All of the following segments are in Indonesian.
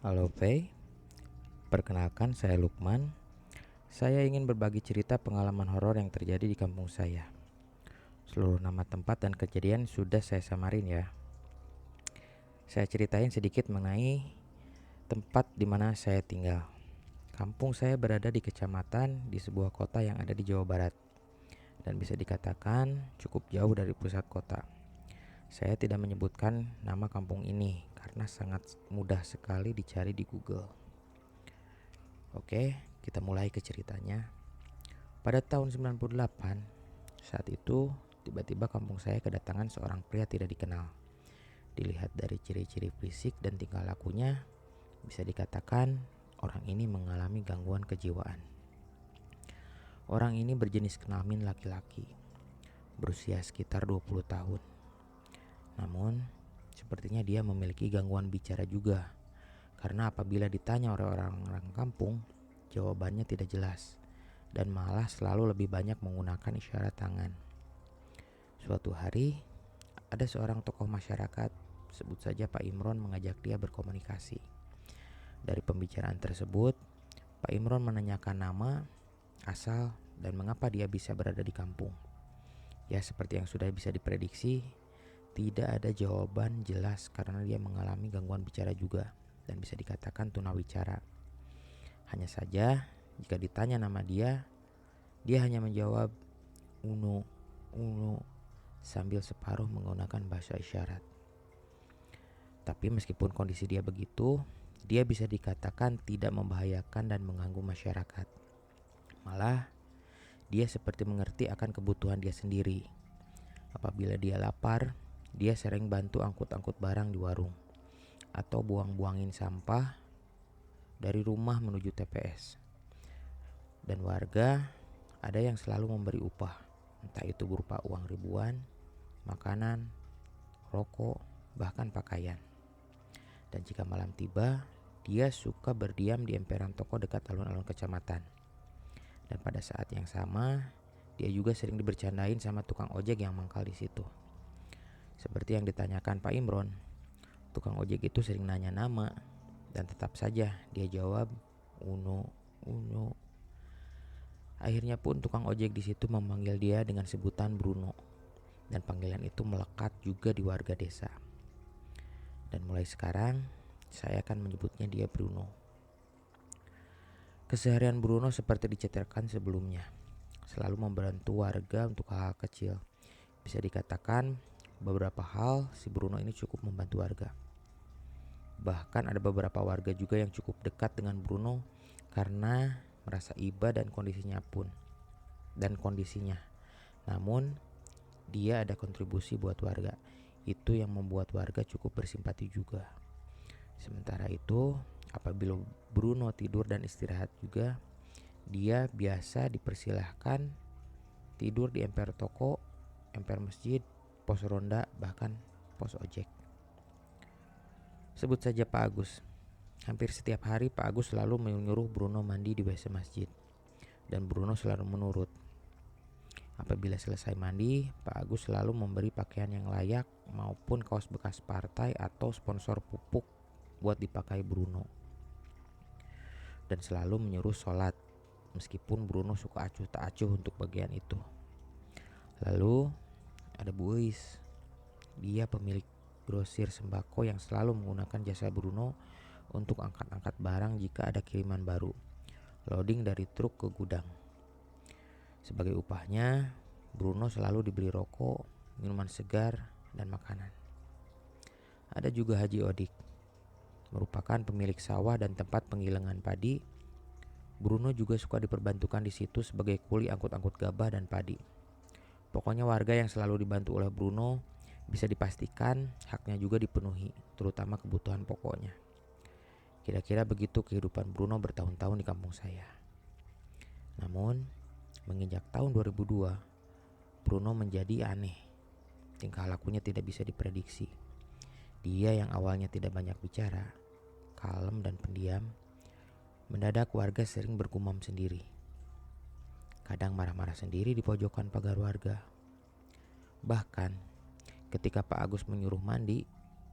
Halo Pei, perkenalkan saya Lukman. Saya ingin berbagi cerita pengalaman horor yang terjadi di kampung saya. Seluruh nama tempat dan kejadian sudah saya samarin ya. Saya ceritain sedikit mengenai tempat di mana saya tinggal. Kampung saya berada di kecamatan di sebuah kota yang ada di Jawa Barat dan bisa dikatakan cukup jauh dari pusat kota. Saya tidak menyebutkan nama kampung ini karena sangat mudah sekali dicari di Google. Oke, kita mulai ke ceritanya. Pada tahun 98, saat itu tiba-tiba kampung saya kedatangan seorang pria tidak dikenal. Dilihat dari ciri-ciri fisik dan tingkah lakunya, bisa dikatakan orang ini mengalami gangguan kejiwaan. Orang ini berjenis kelamin laki-laki, berusia sekitar 20 tahun. Namun, sepertinya dia memiliki gangguan bicara juga, karena apabila ditanya oleh orang-orang kampung, jawabannya tidak jelas dan malah selalu lebih banyak menggunakan isyarat tangan. Suatu hari, ada seorang tokoh masyarakat, sebut saja Pak Imron, mengajak dia berkomunikasi. Dari pembicaraan tersebut, Pak Imron menanyakan nama, asal, dan mengapa dia bisa berada di kampung. Ya, seperti yang sudah bisa diprediksi, tidak ada jawaban jelas karena dia mengalami gangguan bicara juga dan bisa dikatakan tunawicara. Hanya saja, jika ditanya nama dia hanya menjawab "Uno, Uno" sambil separuh menggunakan bahasa isyarat. Tapi meskipun kondisi dia begitu, dia bisa dikatakan tidak membahayakan dan mengganggu masyarakat. Malah, dia seperti mengerti akan kebutuhan dia sendiri. Apabila dia lapar, dia sering bantu angkut-angkut barang di warung atau buang-buangin sampah dari rumah menuju TPS. Dan warga ada yang selalu memberi upah, entah itu berupa uang ribuan, makanan, rokok, bahkan pakaian. Dan jika malam tiba, dia suka berdiam di emperan toko dekat alun-alun kecamatan. Dan pada saat yang sama, dia juga sering dibercandain sama tukang ojek yang mangkal di situ. Seperti yang ditanyakan Pak Imron, tukang ojek itu sering nanya nama, dan tetap saja dia jawab "Uno, Uno". Akhirnya pun tukang ojek di situ memanggil dia dengan sebutan Bruno, dan panggilan itu melekat juga di warga desa. Dan mulai sekarang, saya akan menyebutnya dia Bruno. Keseharian Bruno seperti diceritakan sebelumnya, selalu membantu warga untuk hal-hal kecil. Bisa dikatakan beberapa hal si Bruno ini cukup membantu warga. Bahkan ada beberapa warga juga yang cukup dekat dengan Bruno karena merasa iba dan kondisinya. Namun dia ada kontribusi buat warga. Itu yang membuat warga cukup bersimpati juga. Sementara itu, apabila Bruno tidur dan istirahat juga, dia biasa dipersilahkan tidur di emper toko, emper masjid, pos ronda, bahkan pos ojek. Sebut saja Pak Agus. Hampir setiap hari Pak Agus selalu menyuruh Bruno mandi di WC masjid, dan Bruno selalu menurut. Apabila selesai mandi, Pak Agus selalu memberi pakaian yang layak maupun kaos bekas partai atau sponsor pupuk buat dipakai Bruno. Dan selalu menyuruh sholat, meskipun Bruno suka acuh tak acuh untuk bagian itu. Lalu ada Bu Uis. Dia pemilik grosir sembako yang selalu menggunakan jasa Bruno untuk angkat-angkat barang jika ada kiriman baru, loading dari truk ke gudang. Sebagai upahnya, Bruno selalu diberi rokok, minuman segar, dan makanan. Ada juga Haji Odik, merupakan pemilik sawah dan tempat penggilingan padi. Bruno juga suka diperbantukan di situ sebagai kuli angkut-angkut gabah dan padi. Pokoknya warga yang selalu dibantu oleh Bruno bisa dipastikan haknya juga dipenuhi, terutama kebutuhan pokoknya. Kira-kira begitu kehidupan Bruno bertahun-tahun di kampung saya. Namun, menginjak tahun 2002, Bruno menjadi aneh. Tingkah lakunya tidak bisa diprediksi. Dia yang awalnya tidak banyak bicara, kalem dan pendiam, mendadak warga sering bergumam sendiri. Kadang marah-marah sendiri di pojokan pagar warga. Bahkan, ketika Pak Agus menyuruh mandi,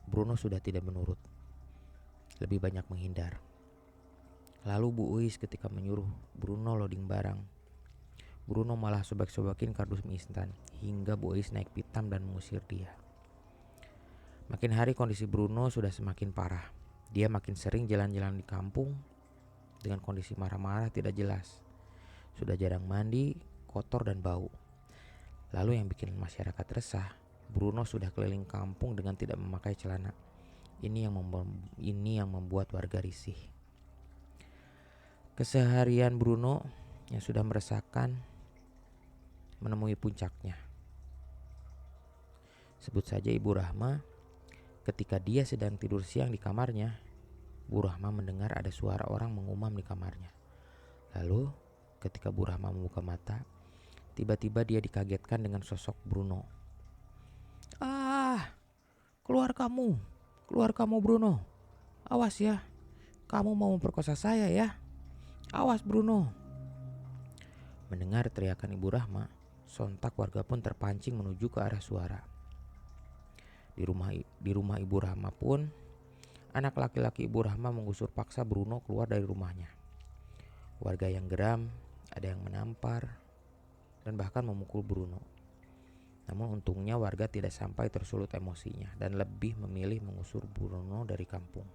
Bruno sudah tidak menurut. lebih banyak menghindar. Lalu Bu Uis ketika menyuruh Bruno loading barang, Bruno malah sobek-sobekin kardus mie instan hingga Bu Uis naik pitam dan mengusir dia. Makin hari kondisi Bruno sudah semakin parah. Dia makin sering jalan-jalan di kampung dengan kondisi marah-marah tidak jelas. Sudah jarang mandi, kotor dan bau. Lalu yang bikin masyarakat resah, Bruno sudah keliling kampung dengan tidak memakai celana. Ini yang membuat warga risih. Keseharian Bruno yang sudah meresahkan menemui puncaknya. Sebut saja Ibu Rahma. Ketika dia sedang tidur siang di kamarnya, Bu Rahma mendengar ada suara orang mengumam di kamarnya. Lalu ketika Bu Rahma membuka mata, tiba-tiba dia dikagetkan dengan sosok Bruno. "Ah, keluar kamu Bruno. Awas ya, kamu mau memperkosa saya ya. Awas Bruno." Mendengar teriakan Ibu Rahma, sontak warga pun terpancing menuju ke arah suara. Di rumah Ibu Rahma pun, anak laki-laki Ibu Rahma menggusur paksa Bruno keluar dari rumahnya. Warga yang geram, ada yang menampar, dan bahkan memukul Bruno. Namun untungnya warga tidak sampai tersulut emosinya dan lebih memilih mengusir Bruno dari kampung.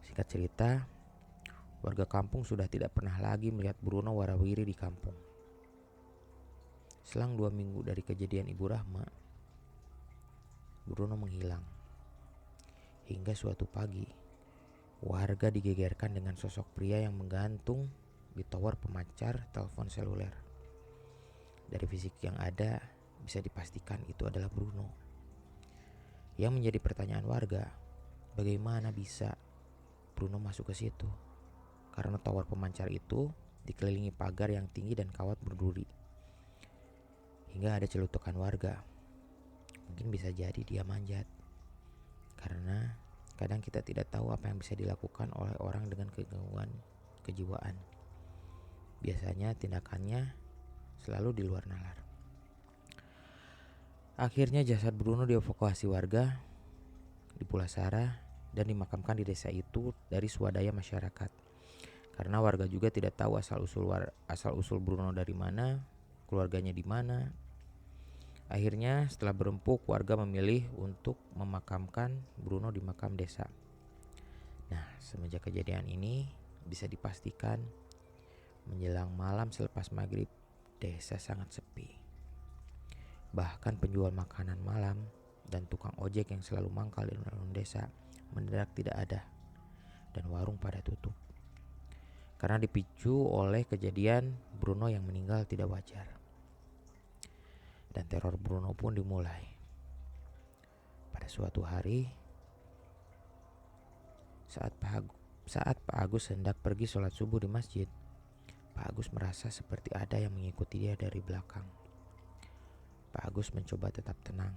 Singkat cerita, warga kampung sudah tidak pernah lagi melihat Bruno warawiri di kampung. Selang 2 minggu dari kejadian Ibu Rahma, Bruno menghilang. Hingga suatu pagi, warga digegerkan dengan sosok pria yang menggantung di tower pemancar telepon seluler. Dari fisik yang ada, bisa dipastikan itu adalah Bruno. Yang menjadi pertanyaan warga, bagaimana bisa Bruno masuk ke situ? Karena tower pemancar itu dikelilingi pagar yang tinggi dan kawat berduri. Hingga ada celutukan warga, mungkin bisa jadi dia manjat. Karena kadang kita tidak tahu apa yang bisa dilakukan oleh orang dengan kegangguan kejiwaan. Biasanya tindakannya selalu di luar nalar. Akhirnya jasad Bruno dievakuasi warga di Pulasara dan dimakamkan di desa itu dari swadaya masyarakat. Karena warga juga tidak tahu asal usul Bruno dari mana, keluarganya di mana. Akhirnya setelah berempuk, warga memilih untuk memakamkan Bruno di makam desa. Nah, semenjak kejadian ini bisa dipastikan menjelang malam selepas maghrib, desa sangat sepi. Bahkan penjual makanan malam dan tukang ojek yang selalu mangkal di alun-alun desa mendadak tidak ada, dan warung pada tutup. Karena dipicu oleh kejadian Bruno yang meninggal tidak wajar. Dan teror Bruno pun dimulai. Pada suatu hari, saat Pak Agus hendak pergi sholat subuh di masjid, Pak Agus merasa seperti ada yang mengikuti dia dari belakang. Pak Agus mencoba tetap tenang.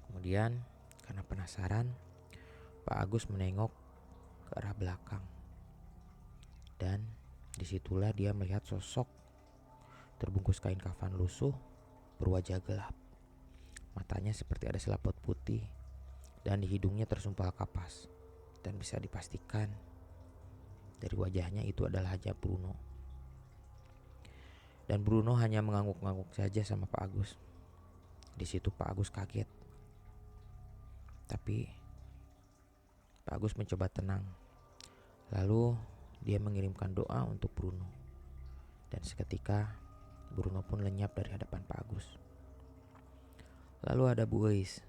Kemudian, karena penasaran, Pak Agus menengok ke arah belakang. Dan disitulah dia melihat sosok terbungkus kain kafan lusuh, berwajah gelap. Matanya seperti ada selaput putih dan di hidungnya tersumpal kapas. Dan bisa dipastikan dari wajahnya itu adalah hanya Bruno. Dan Bruno hanya mengangguk-angguk saja sama Pak Agus. Di situ Pak Agus kaget. Tapi Pak Agus mencoba tenang. Lalu dia mengirimkan doa untuk Bruno. Dan seketika Bruno pun lenyap dari hadapan Pak Agus. Lalu ada Bu Uis.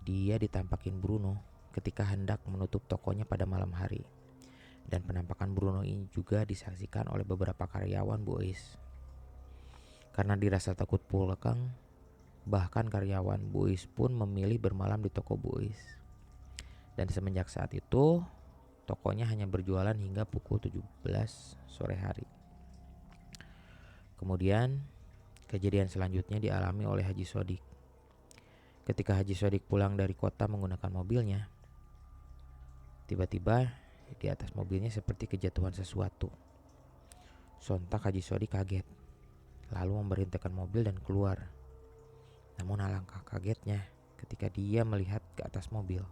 Dia ditampakin Bruno ketika hendak menutup tokonya pada malam hari. Dan penampakan Bruno ini juga disaksikan oleh beberapa karyawan Bu Uis. Karena dirasa takut pulang, bahkan karyawan Bu Uis pun memilih bermalam di toko Bu Uis. Dan semenjak saat itu, tokonya hanya berjualan hingga pukul 17 sore hari. Kemudian, kejadian selanjutnya dialami oleh Haji Sodik. Ketika Haji Sodik pulang dari kota menggunakan mobilnya, tiba-tiba di atas mobilnya seperti kejatuhan sesuatu. Sontak Haji Sodik kaget, lalu memberhentikan mobil dan keluar. Namun alangkah kagetnya ketika dia melihat ke atas mobil.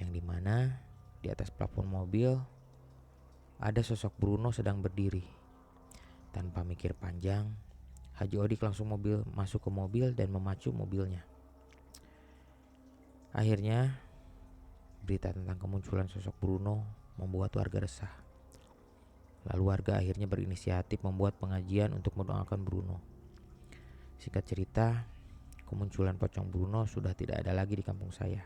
yang dimana di atas plafon mobil ada sosok Bruno sedang berdiri. Tanpa mikir panjang, Haji Odik langsung masuk ke mobil dan memacu mobilnya. Akhirnya, berita tentang kemunculan sosok Bruno membuat warga resah. Lalu warga akhirnya berinisiatif membuat pengajian untuk mendoakan Bruno. Singkat cerita, kemunculan pocong Bruno sudah tidak ada lagi di kampung saya.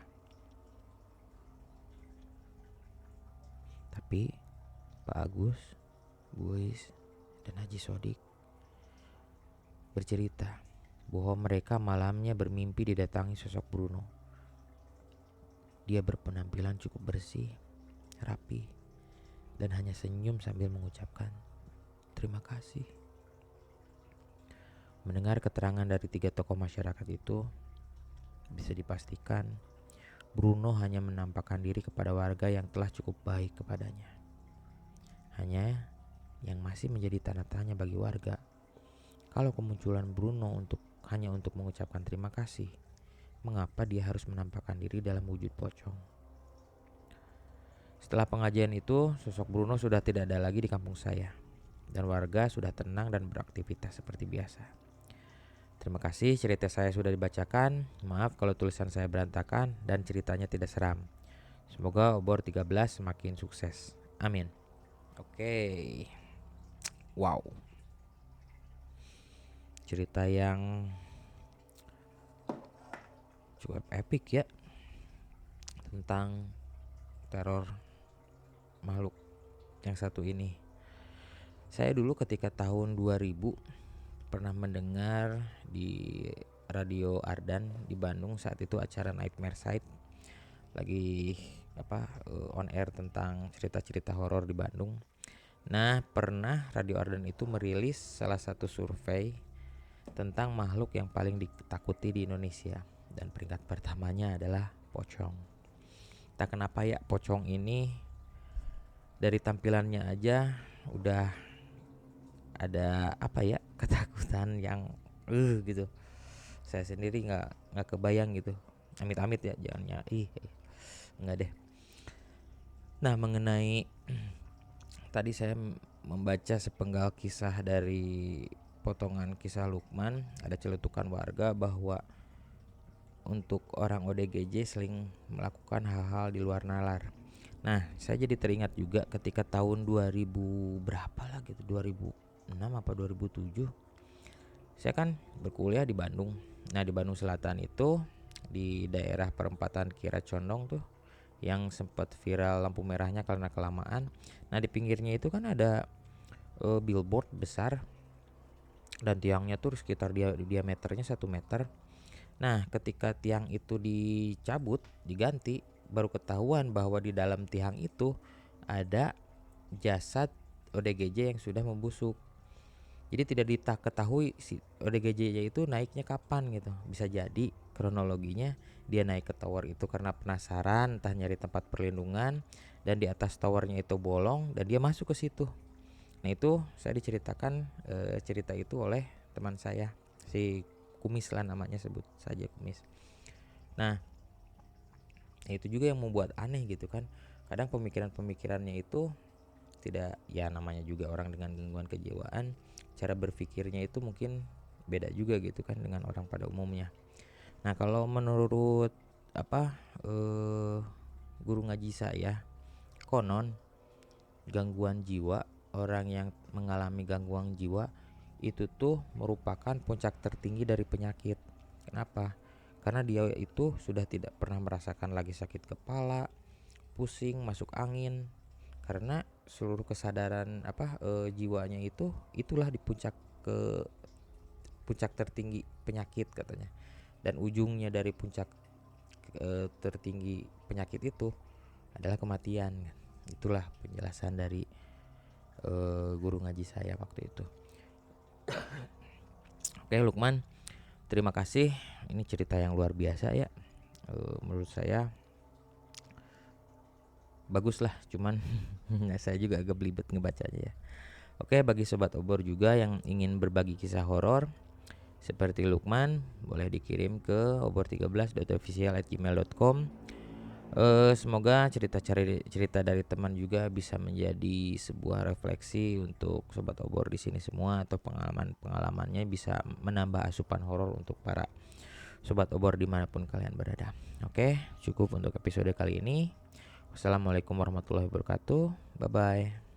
Tapi Pak Agus, Bu Is, dan Haji Sodik bercerita bahwa mereka malamnya bermimpi didatangi sosok Bruno. Dia berpenampilan cukup bersih, rapi, dan hanya senyum sambil mengucapkan terima kasih. Mendengar keterangan dari 3 tokoh masyarakat itu, bisa dipastikan Bruno hanya menampakkan diri kepada warga yang telah cukup baik kepadanya. Hanya yang masih menjadi tanda tanya bagi warga, kalau kemunculan Bruno hanya untuk mengucapkan terima kasih, mengapa dia harus menampakkan diri dalam wujud pocong? Setelah pengajian itu, sosok Bruno sudah tidak ada lagi di kampung saya, dan warga sudah tenang dan beraktivitas seperti biasa. Terima kasih, cerita saya sudah dibacakan. Maaf kalau tulisan saya berantakan dan ceritanya tidak seram. Semoga obor 13 semakin sukses. Amin. Oke. Wow. Cerita yang cukup epic ya, tentang teror makhluk yang satu ini. Saya dulu ketika tahun 2000 pernah mendengar di Radio Ardan di Bandung, saat itu acara Nightmare Site lagi on air tentang cerita-cerita horor di Bandung. Nah, pernah Radio Ardan itu merilis salah satu survei tentang makhluk yang paling ditakuti di Indonesia, dan peringkat pertamanya adalah pocong. Tak kenapa ya, pocong ini dari tampilannya aja udah ada ketakutan yang gitu. Saya sendiri nggak kebayang gitu. Amit-amit ya, jangan nggak deh. Nah, mengenai tadi saya membaca sepenggal kisah dari potongan kisah Lukman, ada celetukan warga bahwa untuk orang ODGJ sering melakukan hal-hal di luar nalar. Nah, saya jadi teringat juga ketika tahun 2000 berapa lah gitu, 2006 apa 2007. Saya kan berkuliah di Bandung. Nah, di Bandung Selatan itu di daerah perempatan Kira Condong tuh yang sempat viral lampu merahnya karena kelamaan. Nah, di pinggirnya itu kan ada billboard besar dan tiangnya tuh sekitar diameternya 1 meter. Nah, ketika tiang itu dicabut, diganti, baru ketahuan bahwa di dalam tiang itu ada jasad ODGJ yang sudah membusuk. Jadi tidak diketahui si ODGJ itu naiknya kapan gitu. Bisa jadi kronologinya dia naik ke tower itu karena penasaran, entah nyari tempat perlindungan, dan di atas towernya itu bolong dan dia masuk ke situ. Nah, itu saya diceritakan cerita itu oleh teman saya, si Kumis lah namanya, sebut saja Kumis. Nah, itu juga yang membuat aneh gitu kan. Kadang pemikirannya itu tidak, ya namanya juga orang dengan gangguan kejiwaan, cara berpikirnya itu mungkin beda juga gitu kan dengan orang pada umumnya. Nah, kalau menurut guru ngaji saya, konon gangguan jiwa, orang yang mengalami gangguan jiwa itu tuh merupakan puncak tertinggi dari penyakit. Kenapa? Karena dia itu sudah tidak pernah merasakan lagi sakit kepala, pusing, masuk angin, karena seluruh kesadaran jiwanya itulah di puncak tertinggi penyakit katanya. Dan ujungnya dari puncak tertinggi penyakit itu adalah kematian. Itulah penjelasan dari guru ngaji saya waktu itu. Oke Lukman, terima kasih. Ini cerita yang luar biasa ya. Menurut saya bagus lah, cuman saya juga agak belibet ngebacanya ya. Oke, bagi sobat obor juga yang ingin berbagi kisah horor seperti Lukman, boleh dikirim ke obor13.official@gmail.com Semoga cerita dari teman juga bisa menjadi sebuah refleksi untuk sobat obor di sini semua, atau pengalamannya bisa menambah asupan horor untuk para sobat obor dimanapun kalian berada. Oke, cukup untuk episode kali ini. Wassalamualaikum warahmatullahi wabarakatuh. Bye bye.